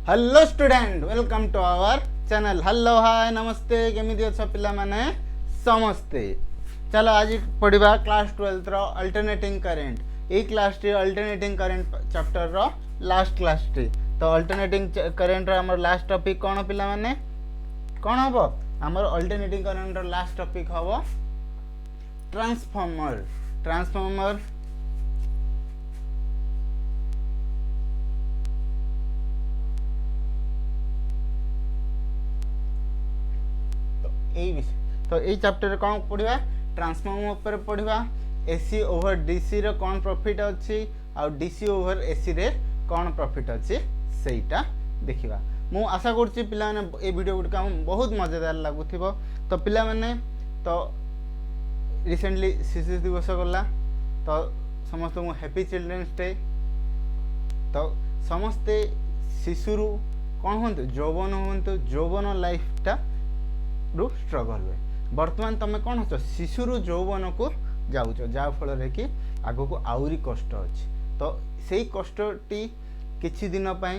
Hello student welcome to our channel. Hello hi नमस्ते केमिति अछ पिला माने समस्ते। चलो आज पढ़िबा क्लास 12 रो अल्टरनेटिंग करंट। ए क्लास टी अल्टरनेटिंग करंट चैप्टर रो लास्ट क्लास टी। तो अल्टरनेटिंग करंट रो हमर लास्ट टॉपिक कोन पिला माने कोन हबो? हमर अल्टरनेटिंग करंट रो लास्ट टॉपिक हबो ट्रांसफॉर्मर। ट्रांसफॉर्मर तो ये चैप्टर कौन पढ़ा ट्रांसफॉर्मर ऊपर पढ़ा एसी ओवर डीसी रो कौन प्रॉफिट अच्छी आ डीसी ओवर एसी रे कौन प्रॉफिट अच्छी सेटा देखिबा। मु आशा करछि पिला माने ए वीडियो गुड काम बहुत मजेदार लागुथिबो। तो पिला माने तो रिसेंटली शिशु दिवस गला तो समस्त मु हैप्पी चिल्ड्रंस डे। तो समस्ते शिशुरु कौन होंतु यौवन होंतु यौवन लाइफटा रु स्ट्रगल हुए। बर्तमान तुम कौन हो शिशुरु यौवन को जाऊच जा फल कि आग को आउरी कष्ट अच्छी। तो से कष्टटी किछि दिन पाई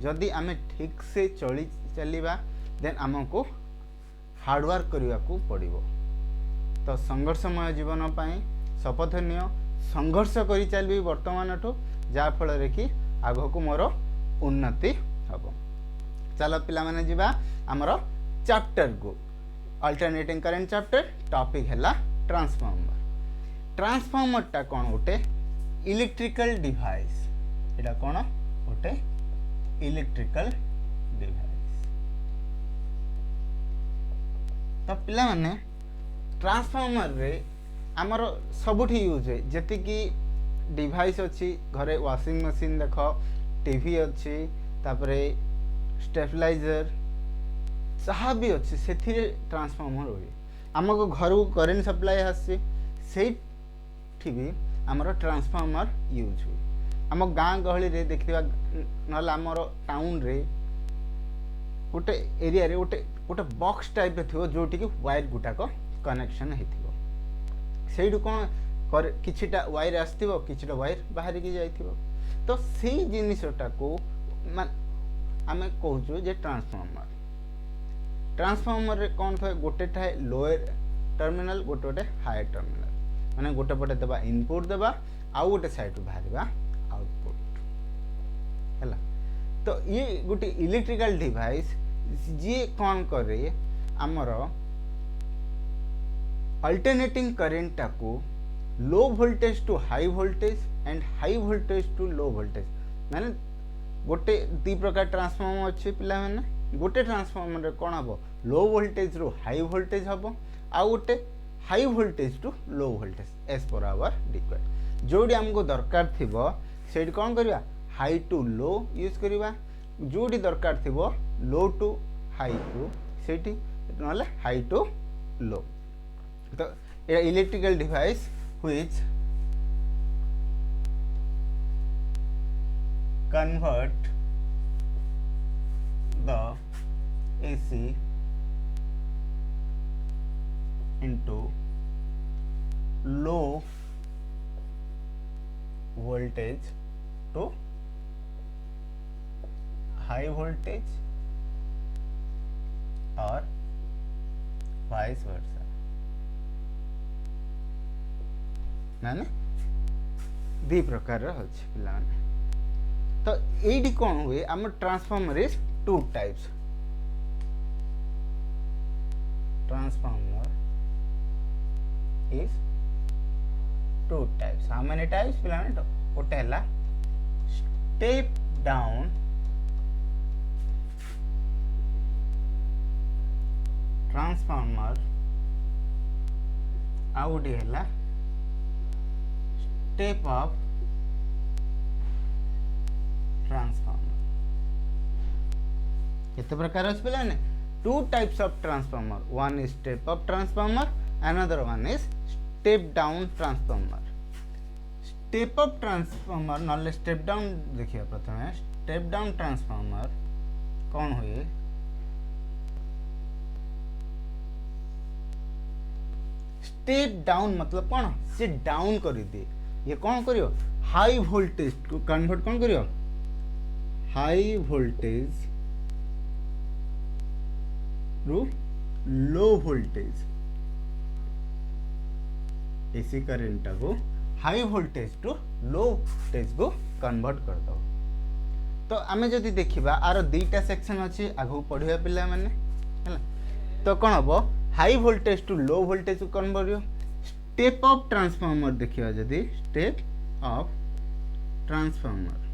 जदि आमे ठीक से चली चलिबा देन आमको हार्डवर्क करने को पड़िबो। तो संघर्षमय जीवन पाई शपथ नियो संघर्ष करी चलबी वर्तमान ठू जा फल कि आग को मोर उन्नति हम। चलो पिला माने जिबा हमर चैप्टर को अल्टरनेटिंग करंट चैप्टर टॉपिक है ट्रांसफॉर्मर। ट्रांसफॉर्मर टा कौन गोटे इलेक्ट्रिकल डिवाइस। एटा कौन गोटे इलेक्ट्रिकल डिवाइस। तो पिला माने ट्रांसफॉर्मर रे हमर सबुठी यूज है जति की डिवाइस अच्छी घरे वॉशिंग मशीन देख टीवी अच्छी तापरे स्टेबलाइजर जहाँ भी अच्छे से ट्रांसफॉर्मर हुए। आमको घर को करेन्ट सप्लाई आसी भी आमर ट्रांसफॉर्मर यूज हुए। आम गाँ गहली रे देखा ना आमर टाउन रे गोटे एरिया रे गोटे गोटे बॉक्स टाइप थी जोटि की वायर गुटाक कनेक्शन हो कौन किछिटा वायर आसथिबो किछिटा वायर बाहर की जाइथिबो। तो सेही जिनिसटा को आमे कहूछु जे ट्रांसफॉर्मर। ट्रांसफॉर्मर रे कौन थे गोटे थाए लोअर टर्मिनल गोटे गोटे हायर टर्मिनल माने गोटे पटे देबा इनपुट देबा आउ गोटे साइड बाहर आउटपुट हैला। तो ये गोटे इलेक्ट्रिकल डिवाइस जी कौन करे आमर अल्टरनेटिंग करंट टाको low voltage to high voltage and high voltage to low voltage माने गोटे दी प्रकार ट्रांसफॉर्मर अच्छे पिला माने गोटे ट्रांसफॉर्मर रे कौन हम लो वोल्टेज रू हाई वोल्टेज हम आउ गोटे high voltage to low voltage as per our required. जोड़ी हमको दरकार थिबो सेठी कौन करबा हाई टू लो यूज करबा। जोड़ी दरकार थिबो लो टू हाई को सेठी नले हाई टू लो। तो ये electrical device which convert the AC into low voltage to high voltage or vice versa माने दी प्रकार होछि पिला माने। तो ये कौन हुए आम transformer is two types. Transformer is two types. How many types पिला गोटे है स्टेप डाउन ट्रांसफॉर्मर आउ गोटे है स्टेप अप ट्रांसफॉर्मर। कितने प्रकार है two types of transformer. One is step up transformer another one is step down transformer. Step up transformer नले स्टेप डाउन देखिए प्रथम स्टेप डाउन ट्रांसफॉर्मर कौन हुए स्टेप डाउन मतलब कौन से डाउन कर दिए ये कौन करियो हाई वोल्टेज को कन्वर्ट कौन करियो हाई वोल्टेज रु लो वोल्टेज एसी करेंट को high voltage to low voltage को कन्वर्ट कर दो। तो आमे जदि देखिबा आरो दुईटा सेक्शन अछि आगु पढिबा पिला माने हैला। तो कोन हबो high voltage to low voltage को कन्वर्ट। स्टेप अप ट्रांसफार्मर देखिबा जदि स्टेप अप ट्रांसफार्मर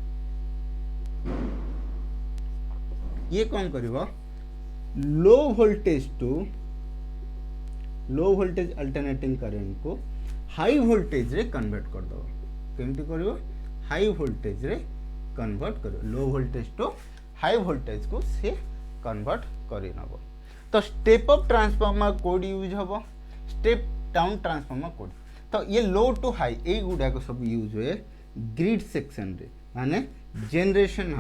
ये कौन करिवो लो वोल्टेज अल्टरनेटिंग करंट को हाई वोल्टेज रे कन्वर्ट कर दो। केमती करिवो हाई वोल्टेज रे कन्वर्ट करिवो low voltage to high voltage को से कन्वर्ट करि नबो। तो स्टेप अप ट्रांसफार्मर कोड यूज हबो स्टेप डाउन ट्रांसफार्मर कोड। तो ये लो टू हाई ए गुडा को सब यूज हुए ग्रिड सेक्शन रे माने generation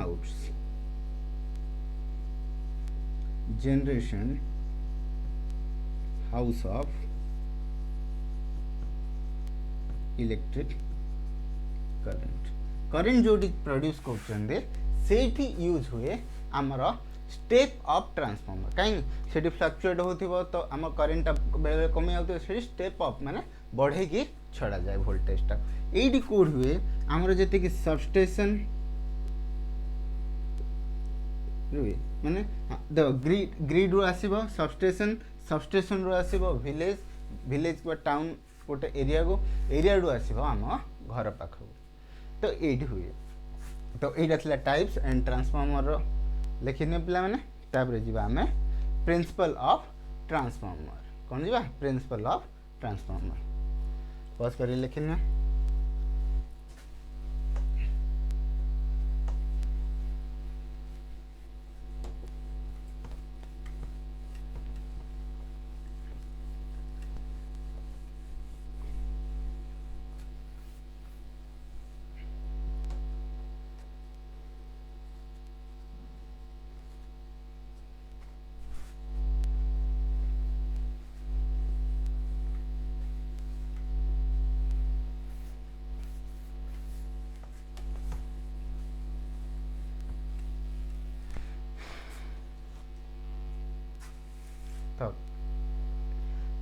house of electric current जो प्रोड्यूस करछन्ते सेठी यूज हुए आमर स्टेप अप ट्रांसफार्मर कहीं से फ्लक्चुएट होथिबो तो आम करंट बेले कमी आउतो से स्टेप अप माने बढ़े की छड़ा जाए वोल्टेज टा एडी कोड हुए आमर जते कि सबस्टेशन रुए माने देखो ग्रिड रो आसीबो सबस्टेशन रो आसीबो विलेज को टाउन गोटे एरिया रो आसीबो आम घर पाख। तो एडी हुए तो एटा थला टाइप्स एंड ट्रांसफार्मर रो लिखिने पिला माने तापर जीवा हमें प्रिंसिपल ऑफ ट्रांसफार्मर कौन जीवा प्रिंसिपल ऑफ ट्रांसफार्मर पॉज करी लिखिने।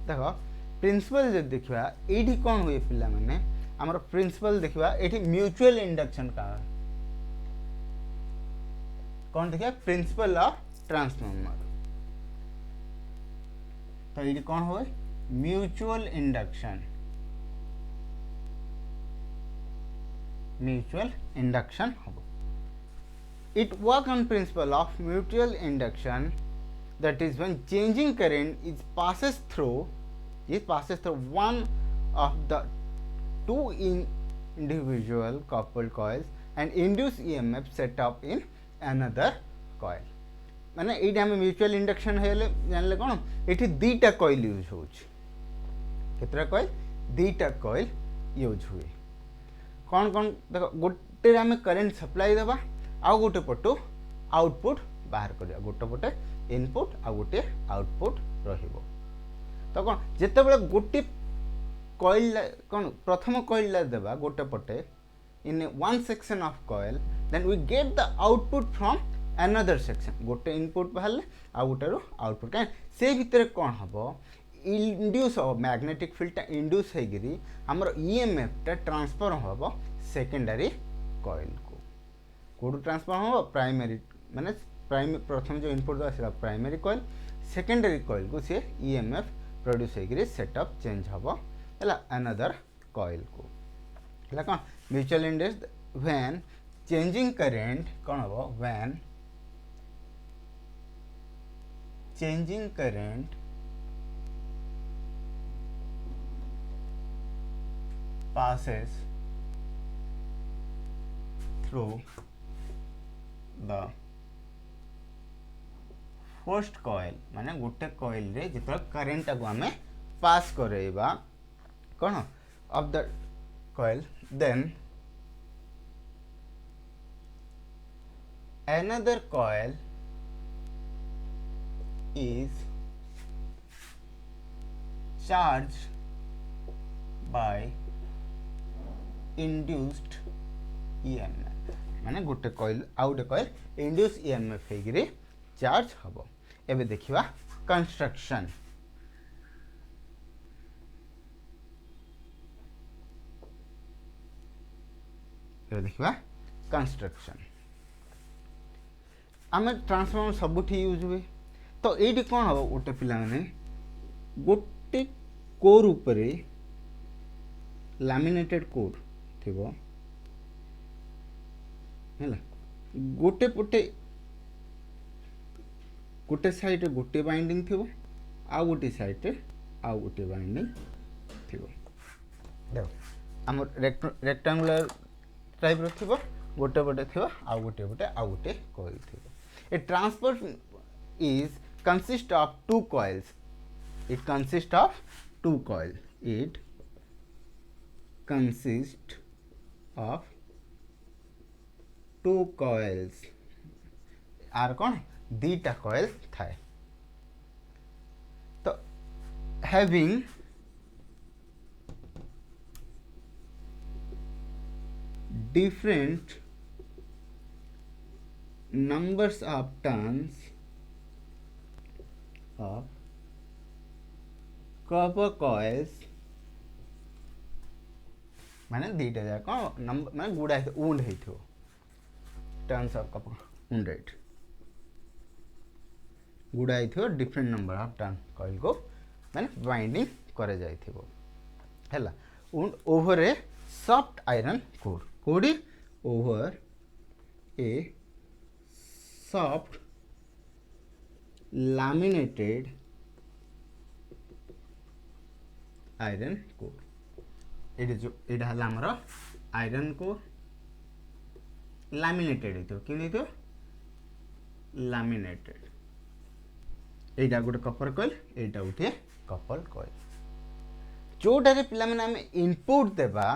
देखो प्रिंसिपल जब देखा ये कौन हुए पिला माने आमर प्रिंसिपल देखा ये म्यूचुअल इंडक्शन का कौन देखा प्रिंसिपल ऑफ ट्रांसफार्मर। तो ये कौन हुए म्यूचुअल इंडक्शन हम it work on principle of mutual induction that is when changing current passes through one of the two individual coupled coils and induce EMF set up in another coil। माने एटा हम mutual induction हेले जानले कोन एठी दुईटा coil use होउछ केतरा coil दुईटा coil use हुए कौन कौन देखो गोटे हम करंट सप्लाई देबा आ गोटे पटो आउटपुट बाहर करिया गोटे पटे इनपुट आ गोटे आउटपुट रहिबो। तो कौन जेते बेले गोटे कॉइल कौन प्रथम कॉइल देबा गोटे पटे in one section of coil then we get the output from another section गोटे इनपुट बाहर आ गोटे रो आउटपुट कहीं से भितर कौन हबो इंड्यूस हो मैग्नेटिक फील्ड टा इंड्यूस हेगिरी हमर ईएमएफ टा ट्रांसफर हबो सेकेंडरी कॉइल को कोड ट्रांसफर हबो प्राइमरी माने प्रथम जो इनपुट दो प्राइमरी कॉइल सेकेंडरी कॉइल को सी ईएमएफ प्रोड्यूस होगी सेटअप चेंज हम है अनदर कॉइल को है कौन mutual induction when changing current कौन हम when changing current passes through the first coil माने गोटे कॉइल रे जितो करंट को हमें पास करेबा कोन of the coil then another coil is charged by induced EMF माने गोटे कॉइल आउ गोटे कॉइल इंड्यूस ईएमएफ होगी चार्ज हम। एबे देखिबा कंस्ट्रक्शन। एबे देखिबा कंस्ट्रक्शन आम ट्रांसफॉर्मर सबुठी यूज हुए। तो ये कौन हम गोटे पिला माने गोटे कोर उपरे लैमिनेटेड कोर थिबो हैला गोटे पटे गोटे साइड गोटे बाइंडिंग थिबो आ गोटे साइड आ गोटे बाइंडिंग थिबो। देखो आम रेक्टेंगुलर टाइप रो थिबो गोटे पटे थिबो आ गोटे कॉइल थिबो। A transformer is consist of two coils. It consists of two coils. It consists of two coils. आर कौन दीटा कॉइल थाए। तो having different numbers of turns of copper coils माने दीटा जाक नंबर माने गुड़ा उंड हेथो टर्न्स ऑफ कपर उंडेड गुड़ा हेथो different number of turn coil को माने बाइंडिंग करे जाइथिबो हैला wound over a soft iron core कोडी over a soft laminated iron core। ये जो ये हला हमर आयरन कोर लैमिनेटेड हेतो कि हेतो लैमिनेटेड। एटा गोटे कपर कॉइल एटा उठे कपल कॉइल जोटारे पिला माने हम इनपुट देबा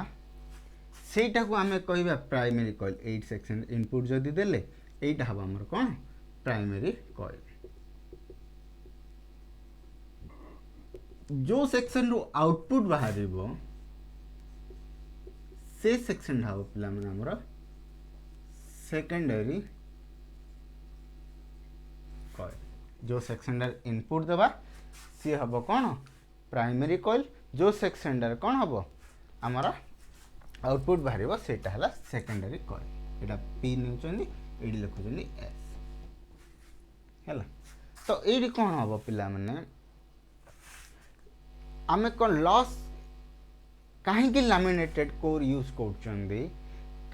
सेटा को हमें कहबा प्राइमरी कॉइल। 8 सेक्शन इनपुट जदी देले एटा हबा हमर कोन प्राइमरी कॉइल। जो सेक्शन रो आउटपुट बाहर से सेक्शन हम पिला माने हमर सेकेंडरी कॉइल। जो सेक्शन इनपुट देबा सी हम कौन प्राइमरी कॉइल। जो सेक्शन कौन हम हमर आउटपुट बाहर सेटा हला सेकेंडरी कॉइल। एटा पी नेउचंदी एडी लिखुचंदी एस हैला। तो एडी कौन हम पिला माने आमे कौन लॉस कहीं लैमिनेटेड कोर यूज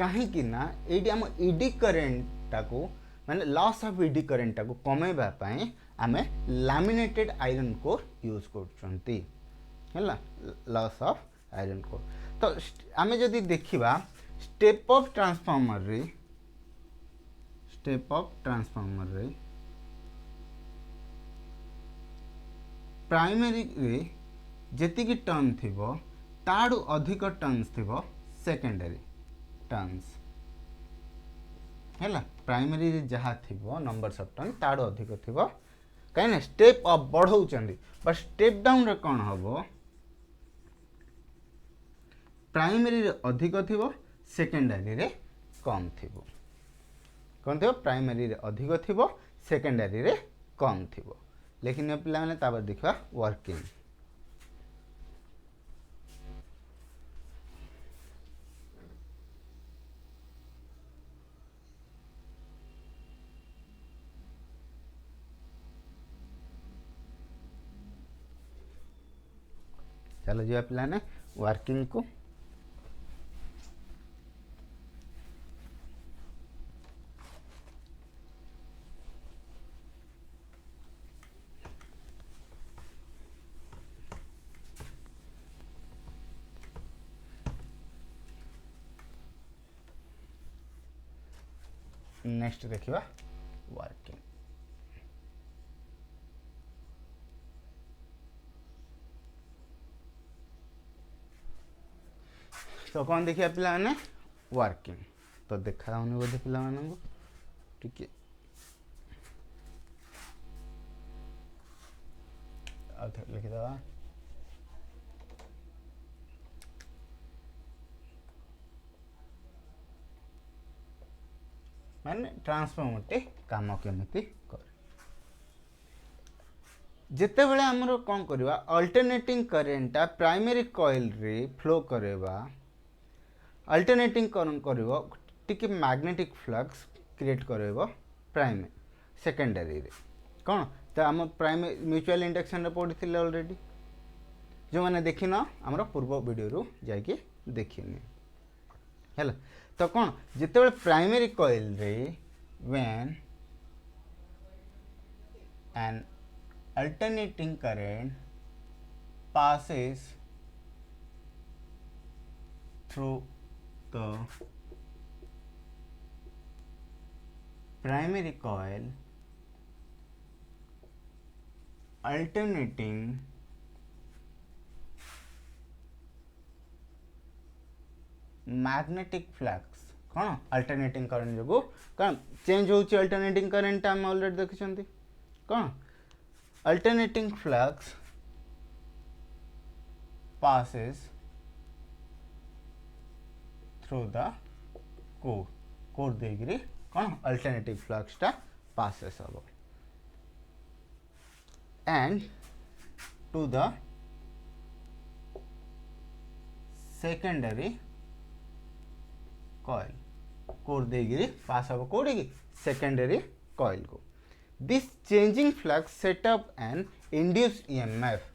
कहीं ना ये आम इडी करेन्ट को माने लॉस ऑफ इडी करेन्ट को कमेबा पाए आमे लैमिनेटेड आयरन कोर यूज करछंती हैला लॉस ऑफ आयरन कोर। तो आमे जदी देखिबा स्टेप ऑफ ट्रांसफॉर्मर रे प्राइमरी रे जेति की टर्न थिबो ताडू अधिक टर्न्स थिबो सेकेंडरी टर्न्स हैला। प्राइमरी रे जहा थिबो नंबर्स ऑफ टर्न ताडू अधिक थिबो कहीं स्टेप अप बढ़ौचंदी बट स्टेप डाउन रे कोन हबो प्राइमरी रे अधिक थिबो सेकेंडरी रे कम थिबो। कोन थिबो प्राइमरी रे अधिक थिबो सेकेंडरी रे कम थिबो। लेकिन पिला माने ताबर देखबा वर्किंग। चलो जी पिला ने वर्किंग को नेक्स्ट देखिबा वर्किंग। तो कौन देखिए पिला माने वर्किंग। तो देखा होने बोधे पिला मानन को ठीक है लिखि दवा माने ट्रांसफॉर्मर काम केमिति करे जेते बेले हमरो कोन करबा अल्टरनेटिंग करेंटा प्राइमरी कॉइल रे फ्लो करेबा अल्टरनेटिंग करबो टिके मैग्नेटिक फ्लक्स क्रिएट करेबो प्राइमरी सेकेंडरी रे कोन तो हम प्राइमरी म्यूचुअल इंडक्शन रे पढ़िथिले ऑलरेडी जो मैंने देखिन आमर पूर्व वीडियो रू जाके देखिनी है तो कौन जिते प्राइमरी कॉइल रे when an alternating current passes through the primary coil alternating magnetic flux कौन अल्टरनेटिंग करंट जो कौन चेंज होची अल्टरनेटिंग करंट हम ऑलरेडी देखिछंती कौन alternating flux passes through the core देगिरी कौन अल्टरनेटिव फ्लक्स टा passes हबो and to the secondary coil core देगिरी पास हबो कोडी की सेकेंडरी कॉइल को this changing flux set up an induced EMF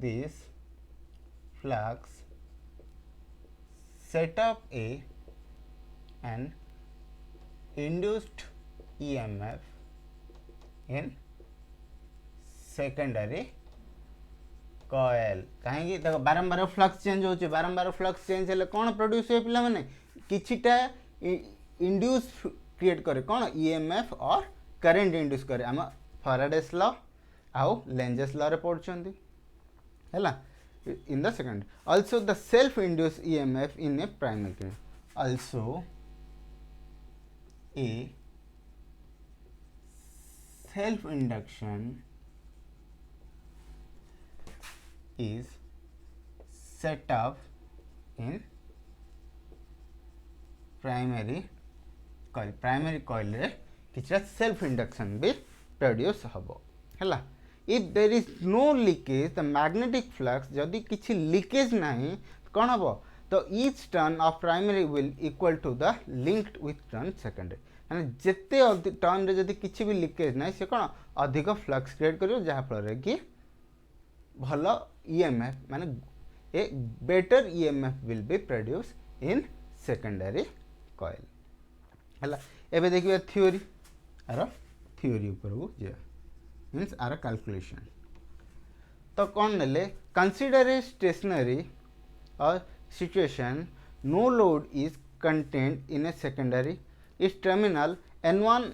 this flux set up an induced EMF in secondary coil कहीं देखो बारंबार फ्लक्स चेंज होचे बारंबार फ्लक्स चेंज हेले कौन प्रोड्यूस होय पिला माने किछिटा इंड्यूस क्रिएट करे कौन ईएमएफ और करंट इंड्यूस करे हम फैराडेस लॉ आउ लेंजेस लॉ रे पढ़छंती हैला in the second also the self induced EMF in a primary coil also a self induction is set up in primary coil रे किछटा self induction भी produce हबो हैला if there is no leakage the magnetic flux जदि किछि leakage नहीं कौन हम तो each turn of primary will equal to the linked with turn secondary माने जिते टर्न रे जदि किछि भी लीकेज नहीं से कौन अधिक फ्लक्स क्रिएट करियो जहाँ फल कि भल ईएमएफ माने a better EMF will be produce in secondary coil हला एबे देखिबा थ्योरी आरो थ्योरी ऊपर को जे मीन्स आर कैलकुलेशन तो कौन नेले consider a stationary or situation no load is contained in a secondary इस टर्मिनल N1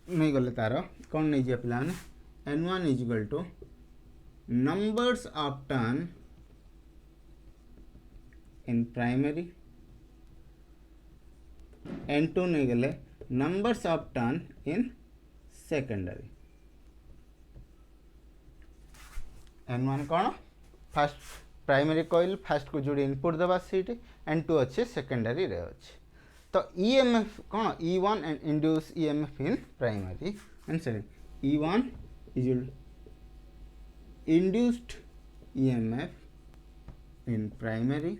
नहीं गले तार कौन नहीं जे पिला N1 is equal to numbers of turn in primary N2 नहीं गले numbers of turn in secondary N1 कौन फास्ट प्राइमरी कॉइल फास्ट को जोड़ी इनपुट दबा सीट N2 अच्छे सेकेंडरी रे अच्छे तो EMF कौन E1 and induce EMF in primary answer E1 is induced EMF in primary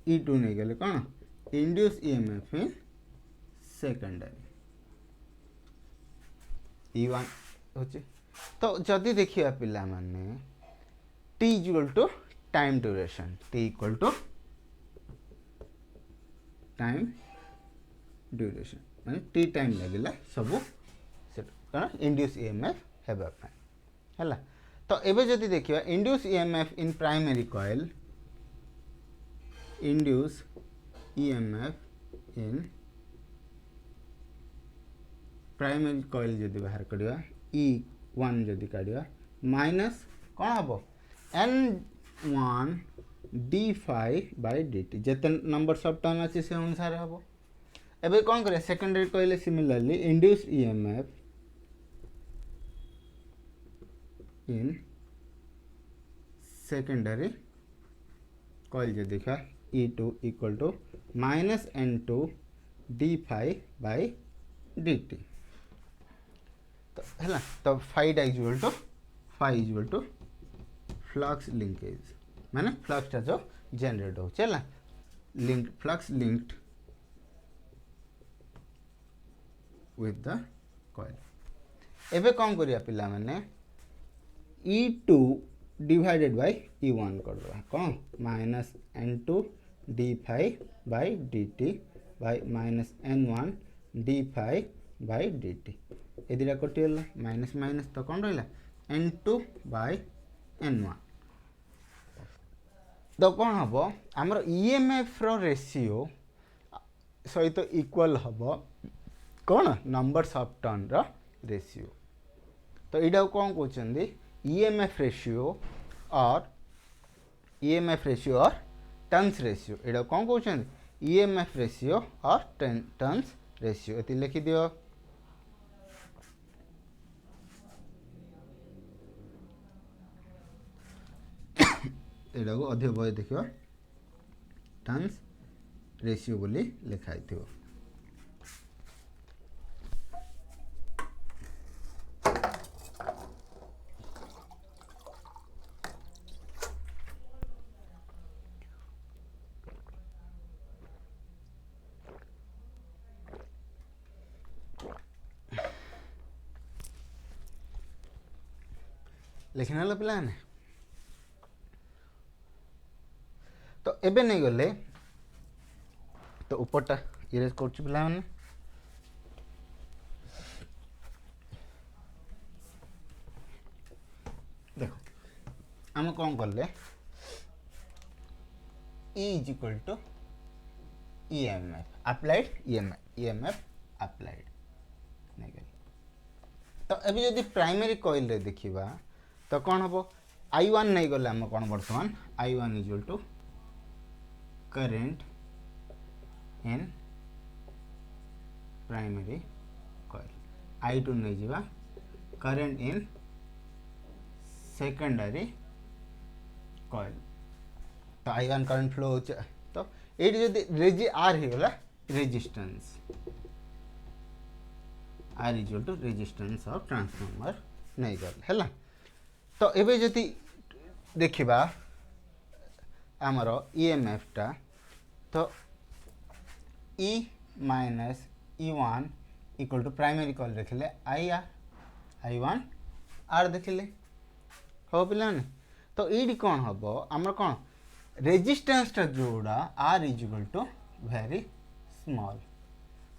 E2 नहीं गले कौन induce EMF in secondary E1 होचे तो जदि देखिए पिला माने t equal to time duration t equal to time duration माने t टाइम लगिला सब कौन इंड्यूस ईएमएफ हेबा हैला तो एबे जदि देखिबा induce EMF in primary coil induce EMF in primary coil जदि बाहर करिया E1 जदि काढ़िया माइनस कौन हम N1 d∅dt जिते नंबर ऑफ टर्न अच्छे से अनुसार हम एबे कौन करे secondary coil similarly induced EMF in secondary coil जो देखा E2 equal to minus N2 d phi by dt। तो है तो फाइटा इक्वल टू फ्लक्स लिंकेज माने फ्लक्सटा जो जनरेट हो link flux linked with the coil. एबे कौन करिया पिला माने E2 डिवाइडेड बाय E1 कर दो कौन minus N2 d phi by dt by minus N1 d phi by dt। ए दुटा कटिगला माइनस माइनस तो कौन रहा N2 बाय N1। तो कौन हम आमर EMF रो रेशियो सहित इक्वल हम कौन नंबर्स ऑफ टर्न रो रेशियो। तो यहाँ कौन कहते EMF रेशियो और टर्न्स रेशियो। यहाँ कौन कहते EMF रेशियो और टर्न्स रेशियो। ये लिखि दियो यहाँ को अधिक बही देख टर्न्स रेशियो बोली लिखाई थो। लिखने पिला ने तो एबे नहीं गले तो ऊपरटा इरेज कर पिला माने देखो आम कौन कले E is equal to EMF applied EMF applied नहीं गले। तो अभी जदि प्राइमरी कॉइल रे देखिबा तो कौन हम I1 नहीं गले आम कौन बर्तमान I1 is equal to current in primary coil। I2 नहीं जीवा current in secondary coil। तो I1 current flow हो तो ये जो R ही वाला resistance R equal to resistance of transformer नहीं गल है। तो एबे जति देखिबा आमर EMF टा तो E minus E1 equal to primary coil देखले I1 R देखले हो पिला ने। तो ये कौन हम आमर कौन रेजिस्टेंस टा जोड़ा R is equal to very small.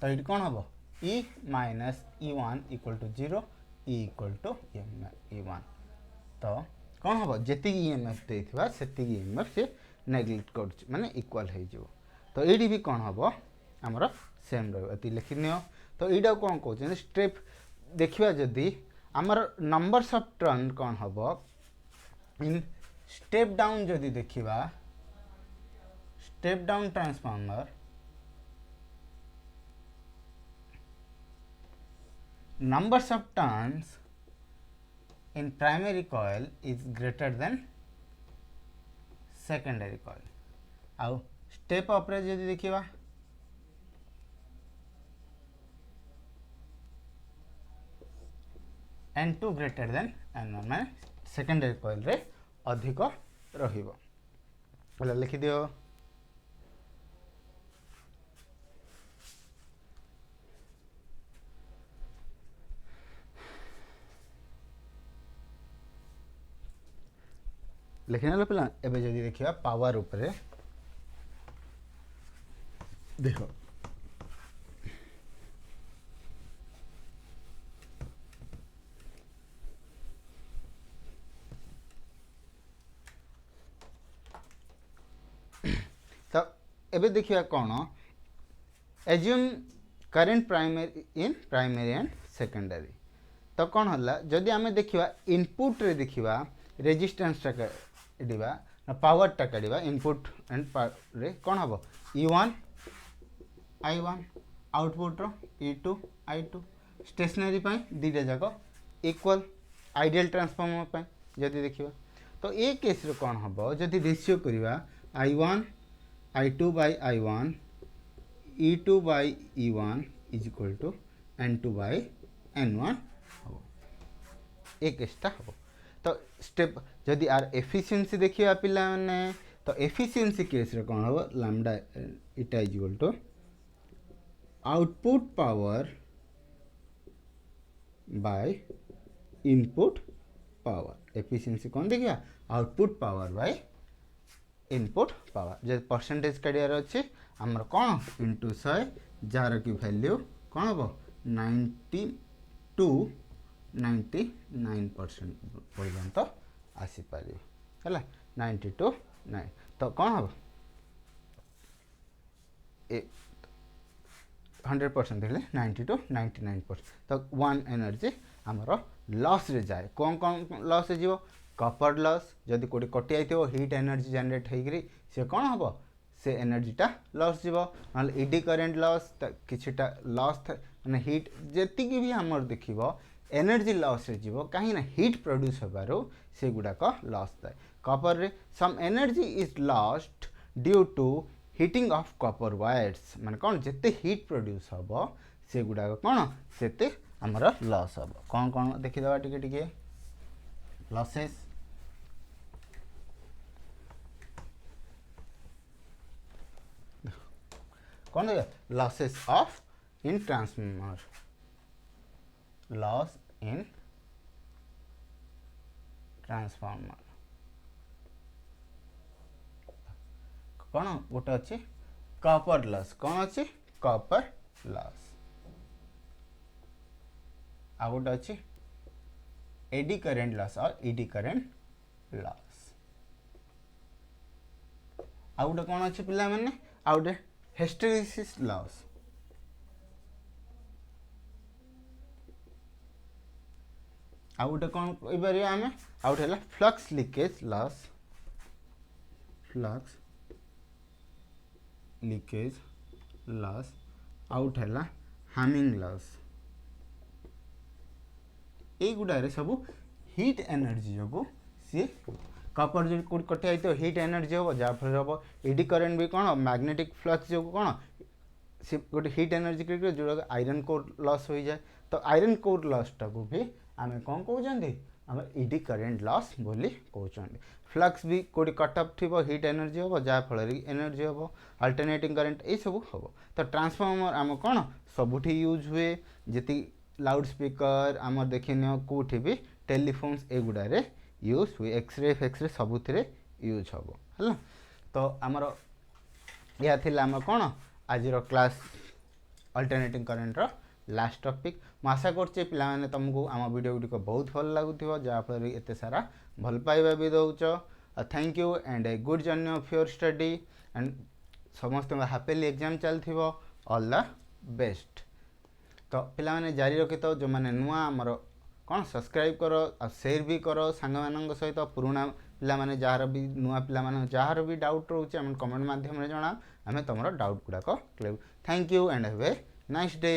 तो ये कौन हम E minus E1 equal to 0 E equal to E1। तो कौन हम जी EMF देथिबा सेति EMF से नेग्लेक्ट कर माने इक्वल हो जो। तो ये भी कौन हम आमर सेम रही लिखि नि। तो यहाँ कौन कहते स्टेप देखा जदि आमर नंबर्स ऑफ टर्न कौन हम इन स्टेप डाउन जदि देखा step down transformer numbers of turns in primary coil is greater than secondary coil। आउ स्टेप अप रे जदि देखिबा N2 greater than N1 माने सेकेंडरी कॉइल रे अधिक रहिबो। बोला लिखि दियो लिखने पिला। एबे जदि देखिबा पावर ऊपर देखो तो एबे देखिबा कौन assume current primary and secondary. तो कौन हला जदि आमे देखिबा इनपुट रे देखिबा रेजिस्टेंस टा काढिबा ना पावर टा काढिबा इनपुट एंड पावर रे कौन हबो E1 I1 आउटपुट रो E2 I2। स्टेशनरी पाई दीटा जाक इक्वल आइडियल ट्रांसफॉर्मर पाई जदि देखिबा। तो ए केस रे कौन हबो जदि रेशियो करिबा I1 I2 by I1 E2 by E1 is equal to N2 by N1 हम ये केसटा हम तो स्टेप जदि आर एफिशिएंसी देखिए पिला माने तो एफिशिएंसी केस रे कौन हम lambda eta is equal to output power by input power efficiency कौन देखिए output power by input power जे परसेंटेज काढ़ियार अच्छे आमर कौन इंटू 100 जार की वैल्यू कौन हम 92 99% पर्यंत आसीपर है 92 9 तो कौन हम 100% देखले 92 99% तो वन एनर्जी आमर लॉस रे जाए कौन कौन लॉस रे जीवो कॉपर लॉस जदि कोटी कटि आइथिबो हीट एनर्जी जनरेट हेकरी से कौन हम से एनर्जीटा लॉस जीवो ना इडी करेंट लॉस किछटा लॉस माने हीट जेति भी हमर देखिबो एनर्जी लॉस रे जीवो कहीं ना हीट प्रोड्यूस होबारो से गुडाक लॉस थाए कॉपर रे some energy is lost due to heating of copper wires माने कौन जेते हीट प्रोड्यूस होबो से गुडाक कौन सेते हमर लॉस होबो कौन देखि दवा टिके टिके लॉसेस कौन losses of in transformer loss in transformer कौन गोटे अच्छे कॉपर लॉस कौन अच्छे कॉपर लॉस आ गोटे अच्छे एडी करेंट लॉस और ईडी करेंट लॉस आ गोटे कौन अच्छे पिला माने आ गोटे हिस्टेरिसिस लॉस आ गोटे कौन कहीपर आम आ गोटे है flux leakage loss flux leakage loss out है हामिंग लॉस ये गुड़ारे सब हीट एनर्जी जो सी कॉपर जो कौट कटि आई तो हीट एनर्जी हम जहाँफल हम एडी करेंट भी कौन मैग्नेटिक फ्लक्स जो कौन सी गोटे हीट एनर्जी क्रिएट जो आयरन कोर लॉस हो जाए तो आयरन कोर लॉसटा को भी आम कौन कहते आम इडी करेंट लॉस बोली कहते फ्लक्स भी कोटी कटअप थी हीट एनर्जी हम जहाँफल एनर्जी हम अल्टरनेटिंग करेंट ये सब हम तो ट्रांसफॉर्मर आम कौन सबुठी यूज हुए जी लाउड स्पीकर आम देखनी कौटी भी टेलीफोन्स एगुड़े यूज हुए एक्सरे फेक्सरे सबुथिरे यूज हम है तो आमर यह थी आम कौन आज class alternating current last topic मु आशा करछे पिला माने तुमको आम वीडियो गुडी बहुत भल लागुथिबो जहाँफल एते सारा भल पाइबा भी दउछ thank you and a good journey of your study and समस्त हैप्पीली एग्जाम चलथिबो ऑल द बेस्ट तो पिला माने जारी रखि तो जो माने नुआ आमर कौन सब्सक्राइब करो और शेयर भी करो सांग मान सहित पुराना पिला माने जार भी नुआ पिला माने जार भी डाउट रोचे कमेंट माध्यम जना आम तुम डाउट गुड़ाक clear thank you and have a nice day.